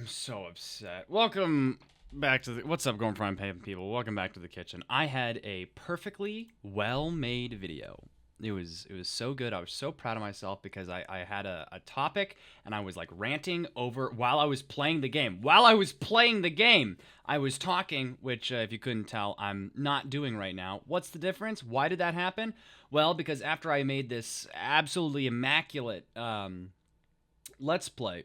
I'm so upset. Welcome back to the. What's up, going frying pan people? Welcome back to the kitchen. I had a perfectly well-made video. It was so good. I was so proud of myself because I had a topic and I was like ranting over while I was playing the game. While I was playing the game, I was talking, which if you couldn't tell, I'm not doing right now. What's the difference? Why did that happen? Well, because after I made this absolutely immaculate let's play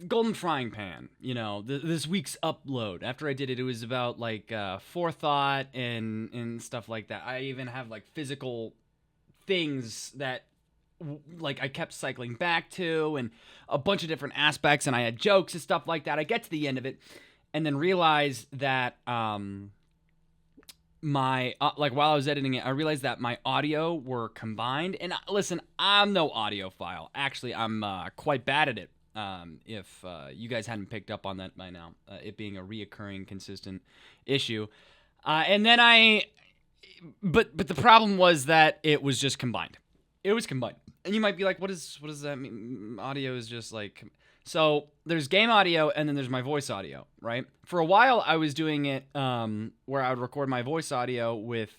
golden frying pan, this week's upload, after I did it, it was about like forethought and stuff like that. I even have like physical things that like I kept cycling back to, and a bunch of different aspects, and I had jokes and stuff like that. I get to the end of it and then realize that my like while I was editing it, I realized that my audio were combined. And listen, I'm no audiophile. Actually, I'm quite bad at it. If you guys hadn't picked up on that by now, it being a reoccurring, consistent issue. And then but the problem was that it was just combined. It was combined, and you might be like, what does that mean? Audio is just like. So there's game audio and then there's my voice audio, right? For a while, I was doing it where I would record my voice audio with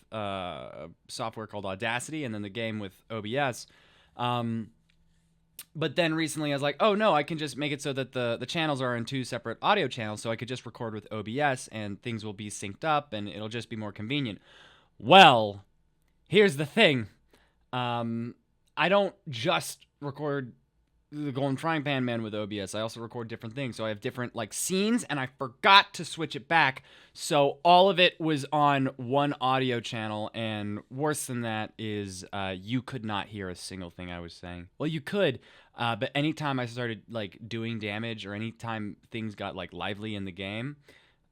software called Audacity, and then the game with OBS. But then recently I was like, oh no, I can just make it so that the channels are in two separate audio channels, so I could just record with OBS and things will be synced up and it'll just be more convenient. Well, here's the thing. I don't just record the Golden Frying Pan Man with OBS. I also record different things. So I have different like scenes, and I forgot to switch it back. So all of it was on one audio channel, and worse than that is you could not hear a single thing I was saying. Well, you could, but anytime I started like doing damage or anytime things got like lively in the game,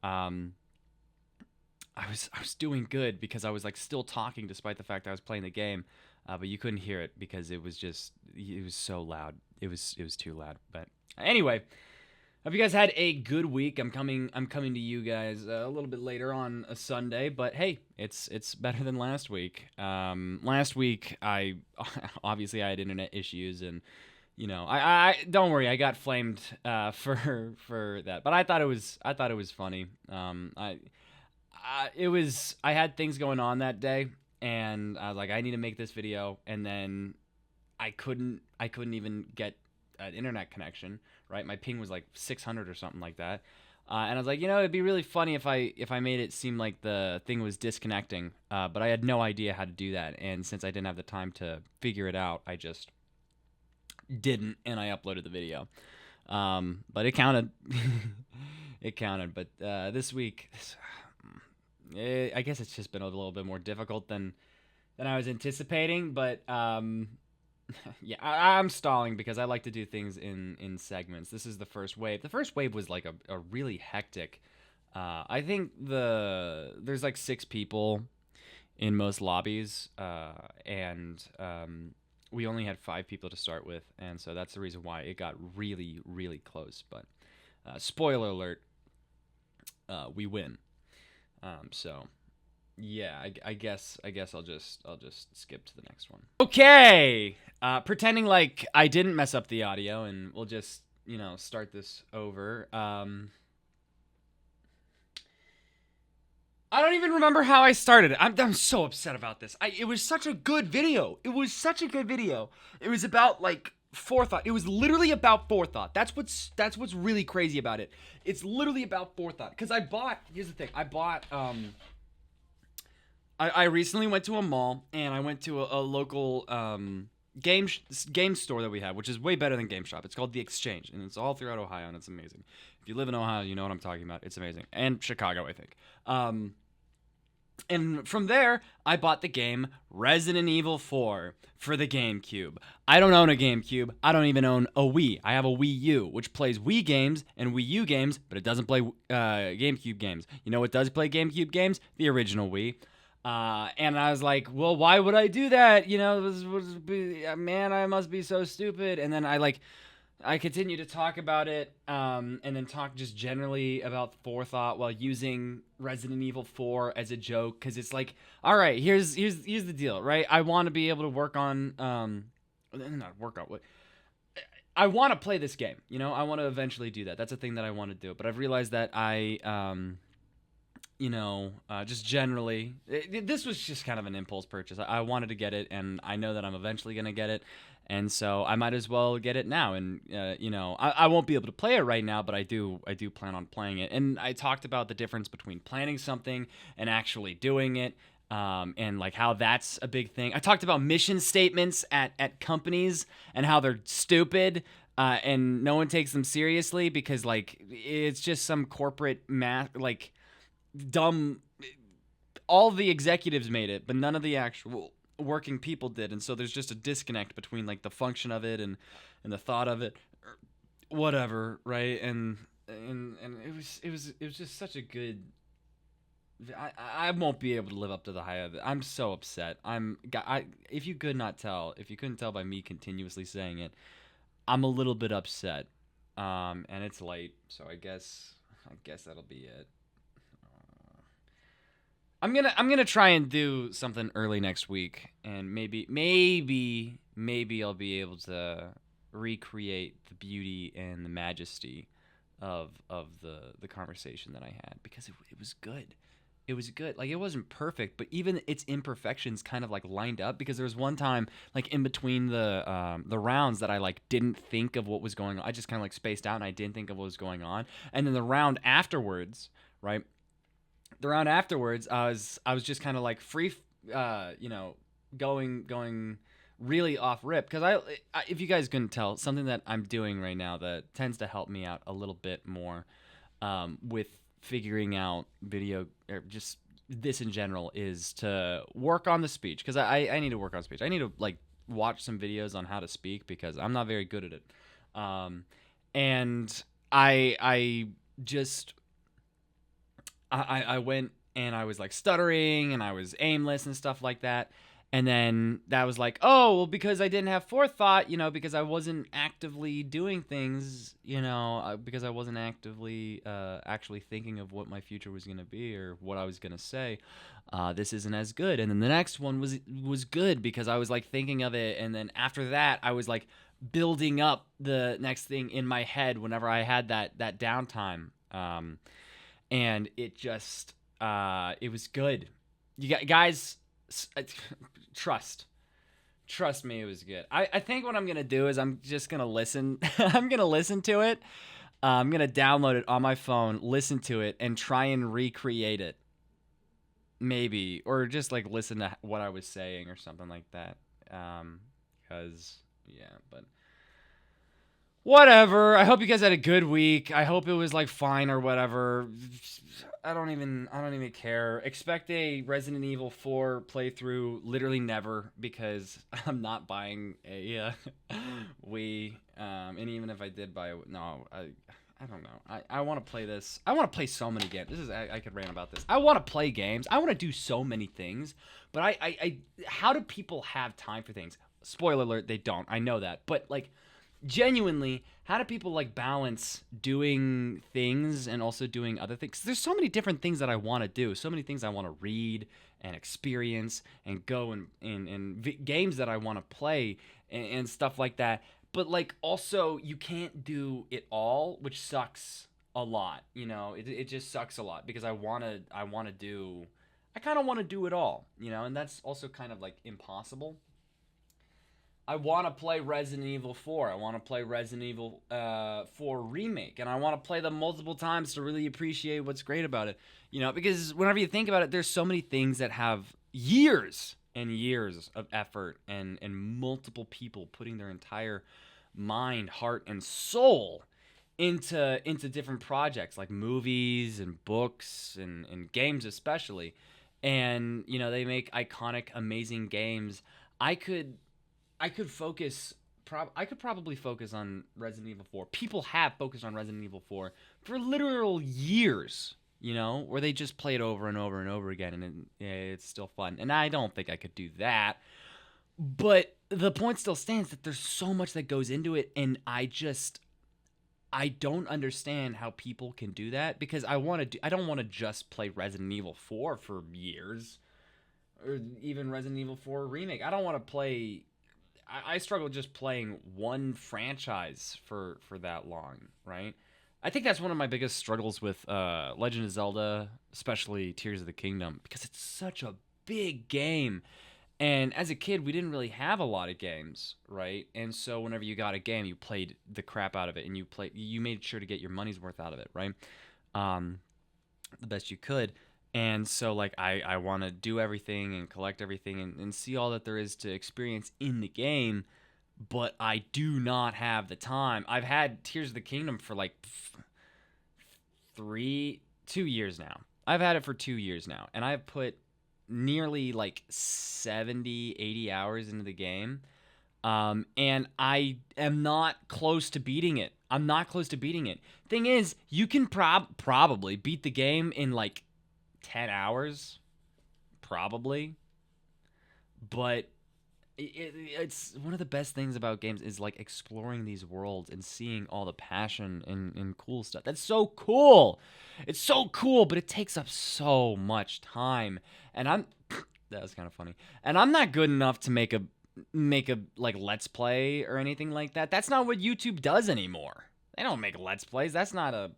I was doing good because I was like still talking despite the fact I was playing the game. But you couldn't hear it because it was so loud. It was too loud. But anyway, hope you guys had a good week. I'm coming to you guys a little bit later on a Sunday, but hey, it's better than last week. Last week I obviously I had internet issues, and I don't worry, I got flamed for that, but I thought it was funny. I had things going on that day, and I was like, I need to make this video, and then I couldn't even get an internet connection, right? My ping was like 600 or something like that, and I was like, it'd be really funny if I made it seem like the thing was disconnecting, but I had no idea how to do that, and since I didn't have the time to figure it out, I just didn't, and I uploaded the video. But it counted. It counted. But this week, I guess it's just been a little bit more difficult than I was anticipating, but yeah, I'm stalling because I like to do things in segments. This is the first wave. The first wave was like a really hectic. I think there's like 6 people in most lobbies, and we only had 5 people to start with, and so that's the reason why it got really, really close. But spoiler alert, we win. So yeah, I guess I'll just skip to the next one. Okay, pretending like I didn't mess up the audio, and we'll just start this over. I don't even remember how I started it. I'm so upset about this. It was such a good video. It was such a good video. It was about like forethought. It was literally about forethought. That's what's really crazy about it. It's literally about forethought. Because here's the thing. I recently went to a mall, and I went to a local game store that we have, which is way better than GameStop. It's called The Exchange, and it's all throughout Ohio, and it's amazing. If you live in Ohio, you know what I'm talking about. It's amazing. And Chicago, I think. And from there, I bought the game Resident Evil 4 for the GameCube. I don't own a GameCube. I don't even own a Wii. I have a Wii U, which plays Wii games and Wii U games, but it doesn't play GameCube games. You know what does play GameCube games? The original Wii. And I was like, well, why would I do that? Man, I must be so stupid. And then I continue to talk about it, and then talk just generally about forethought while using Resident Evil 4 as a joke, because it's like, all right, here's the deal, right? I want to be able to work on, not work on what. I want to play this game. You know, I want to eventually do that. That's a thing that I want to do. But I've realized that just generally, this was just kind of an impulse purchase. I wanted to get it, and I know that I'm eventually going to get it. And so I might as well get it now. And, I won't be able to play it right now, but I do plan on playing it. And I talked about the difference between planning something and actually doing it. And like how that's a big thing. I talked about mission statements at companies and how they're stupid, and no one takes them seriously because like it's just some corporate like dumb. All the executives made it, but none of the actual working people did, and so there's just a disconnect between like the function of it and the thought of it, or whatever, right? And it was just such a good. I won't be able to live up to the hype of it. I'm so upset. If you couldn't tell by me continuously saying it, I'm a little bit upset. And it's late, so I guess that'll be it. I'm gonna try and do something early next week, and maybe I'll be able to recreate the beauty and the majesty of the conversation that I had, because it was good. It was good. Like, it wasn't perfect, but even its imperfections kind of like lined up, because there was one time like in between the rounds that I like didn't think of what was going on. I just kind of like spaced out and I didn't think of what was going on. And then the round afterwards, right? The round afterwards, I was just kind of like free, going really off rip, because if you guys couldn't tell, something that I'm doing right now that tends to help me out a little bit more, with figuring out video, or just this in general, is to work on the speech, because I need to work on speech. I need to like watch some videos on how to speak, because I'm not very good at it. And I went and I was like stuttering and I was aimless and stuff like that. And then that was like, oh, well, because I didn't have forethought, because I wasn't actively doing things, because I wasn't actively actually thinking of what my future was going to be or what I was going to say. This isn't as good. And then the next one was good, because I was like thinking of it. And then after that, I was like building up the next thing in my head whenever I had that downtime. And it just, it was good. You guys, trust me, it was good. I think what I'm gonna do is I'm just gonna listen. I'm gonna listen to it. I'm gonna download it on my phone, listen to it, and try and recreate it, maybe, or just like listen to what I was saying or something like that. Because but whatever. I hope you guys had a good week. I hope it was like fine or whatever. I don't even care. Expect a Resident Evil 4 playthrough literally never, because I'm not buying a Wii. And even if I did buy I don't know. I want to play this. I want to play so many games. I could rant about this. I want to play games. I want to do so many things. But I how do people have time for things? Spoiler alert, they don't. I know that. But like, genuinely, how do people like balance doing things and also doing other things? There's so many different things that I want to do, so many things I want to read and experience and go and games that I want to play and stuff like that. But like, also, you can't do it all, which sucks a lot. It just sucks a lot, because I kind of want to do it all, and that's also kind of like impossible. I want to play Resident Evil 4. I want to play Resident Evil 4 Remake. And I want to play them multiple times to really appreciate what's great about it. Because whenever you think about it, there's so many things that have years and years of effort and multiple people putting their entire mind, heart, and soul into different projects, like movies and books and games especially. And, they make iconic, amazing games. I could focus. I could probably focus on Resident Evil 4. People have focused on Resident Evil 4 for literal years, where they just play it over and over and over again, and it's still fun. And I don't think I could do that. But the point still stands that there's so much that goes into it, and I don't understand how people can do that, because I don't want to just play Resident Evil 4 for years, or even Resident Evil 4 Remake. I don't want to play. I struggle just playing one franchise for that long, right? I think that's one of my biggest struggles with Legend of Zelda, especially Tears of the Kingdom, because it's such a big game. And as a kid, we didn't really have a lot of games, right? And so whenever you got a game, you played the crap out of it, and you made sure to get your money's worth out of it, right? Um, the best you could. And so like I want to do everything and collect everything and see all that there is to experience in the game, but I do not have the time. I've had Tears of the Kingdom for like 2 years now. I've had it for 2 years now, and I've put nearly like 70, 80 hours into the game. And I am not close to beating it. I'm not close to beating it. Thing is, you can probably beat the game in like 10 hours, probably. But it's one of the best things about games is like exploring these worlds and seeing all the passion and cool stuff. That's so cool. It's so cool, but it takes up so much time. And I'm that was kind of funny. And I'm not good enough to make a like let's play or anything like that. That's not what YouTube does anymore. They don't make let's plays. That's not a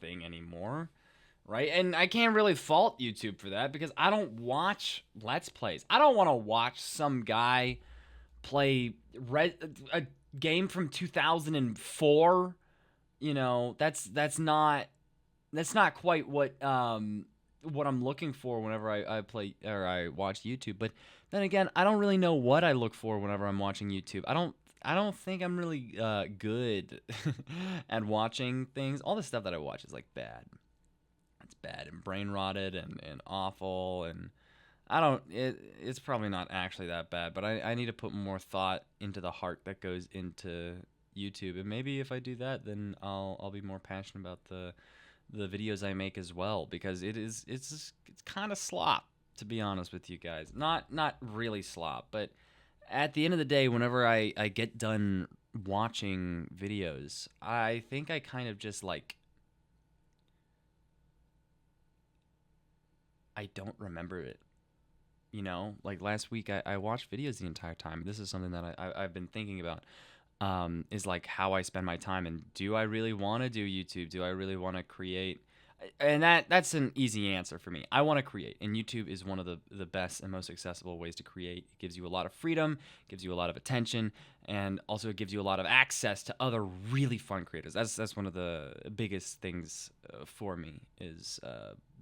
thing anymore. Right? And I can't really fault YouTube for that because I don't watch let's plays. I don't want to watch some guy play a game from 2004. You know, that's not quite what I'm looking for whenever I play or I watch YouTube. But then again, I don't really know what I look for whenever I'm watching YouTube. I don't think I'm really good at watching things. All the stuff that I watch is like bad. It's bad and brain rotted and awful, and it's probably not actually that bad, but I need to put more thought into the heart that goes into YouTube, and maybe if I do that, then I'll be more passionate about the videos I make as well, because it's kind of slop, to be honest with you guys. Not really slop, but at the end of the day, whenever I get done watching videos, I think I kind of just like I don't remember it. You know, like last week I watched videos the entire time. This is something that I've been thinking about. Is like how I spend my time, and do I really want to do YouTube? Do I really want to create? And that's an easy answer for me. I want to create, and YouTube is one of the best and most accessible ways to create. It gives you a lot of freedom, gives you a lot of attention, and also it gives you a lot of access to other really fun creators. That's one of the biggest things for me is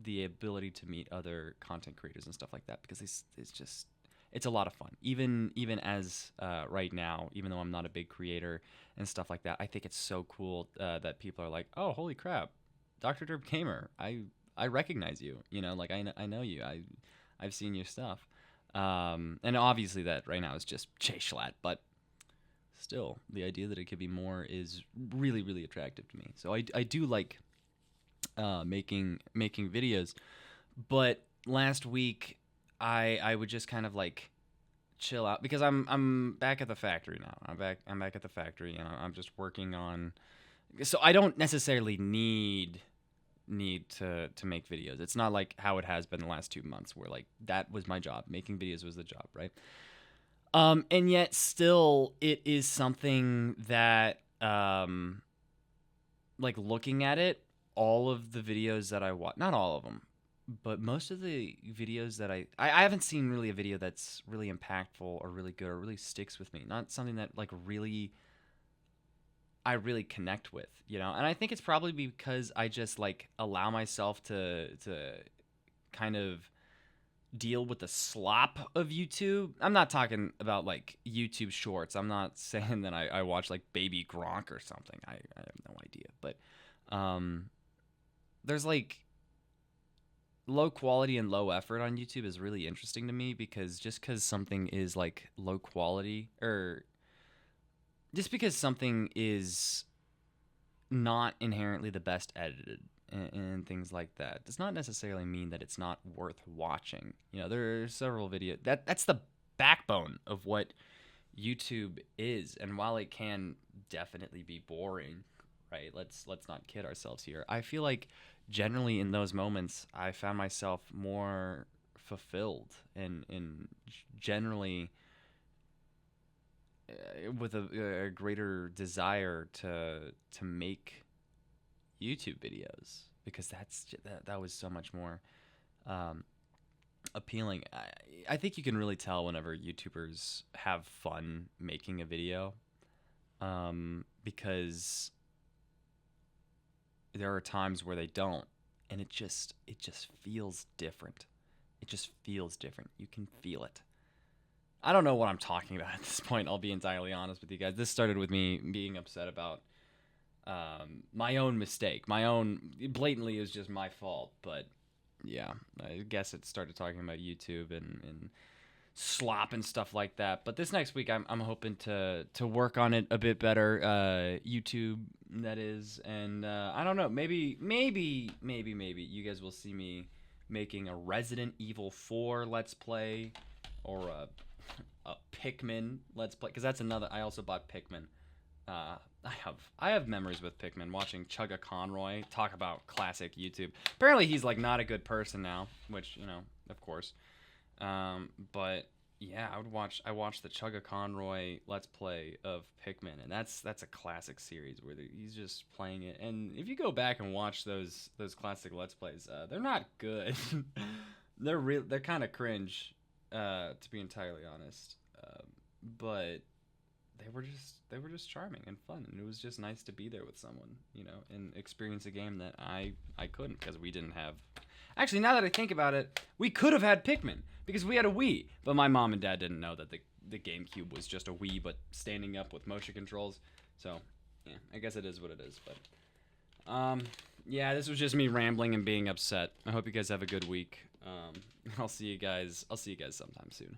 the ability to meet other content creators and stuff like that, because it's a lot of fun. Even as right now, even though I'm not a big creator and stuff like that, I think it's so cool that people are like, oh, holy crap, Dr. Derp Gamer, I recognize you. You know, like I know you. I've seen your stuff. And obviously that right now is just Jay Schlatt, but still, the idea that it could be more is really, really attractive to me. So I do like making videos, but last week I would just kind of like chill out because I'm back at the factory now. I'm back at the factory, and I'm just working on. So I don't necessarily need to make videos. It's not like how it has been the last 2 months, where like that was my job. Making videos was the job, right? And yet still, it is something that like looking at it, all of the videos that I watch, not all of them, but most of the videos that I haven't seen really a video that's really impactful or really good or really sticks with me. Not something that like really I really connect with, you know? And I think it's probably because I just like allow myself to kind of deal with the slop of YouTube. I'm not talking about like YouTube shorts. I'm not saying that I watch like Baby Gronk or something. I have no idea. But there's like low quality and low effort on YouTube is really interesting to me, because just because something is like low quality, or just because something is not inherently the best edited and things like that does not necessarily mean that it's not worth watching. You know, there are several videos that's the backbone of what YouTube is, and while it can definitely be boring, right? Let's not kid ourselves here. I feel like generally in those moments I found myself more fulfilled and generally with a greater desire to make YouTube videos, because that was so much more um, appealing. I think you can really tell whenever YouTubers have fun making a video, because there are times where they don't, and it just feels different. It just feels different. You can feel it. I don't know what I'm talking about at this point. I'll be entirely honest with you guys. This started with me being upset about my own mistake. My own, blatantly, is just my fault. But yeah, I guess it started talking about YouTube and slop and stuff like that. But this next week, I'm hoping to work on it a bit better. YouTube, that is, and I don't know. Maybe you guys will see me making a Resident Evil 4 Let's Play, or a Pikmin Let's Play, because that's another. I also bought Pikmin. I have memories with Pikmin, watching Chugga Conroy talk about classic YouTube. Apparently he's like not a good person now, which, you know, of course. But yeah, I watched the Chugga Conroy Let's Play of Pikmin, and that's a classic series where he's just playing it. And if you go back and watch those classic Let's Plays, they're not good. They're kind of cringe, to be entirely honest. But they were just charming and fun, and it was just nice to be there with someone, you know, and experience a game that I couldn't, because we didn't have. Actually, now that I think about it, we could have had Pikmin because we had a Wii, but my mom and dad didn't know that the GameCube was just a Wii but standing up with motion controls. So yeah, I guess it is what it is. But yeah, this was just me rambling and being upset. I hope you guys have a good week. I'll see you guys sometime soon.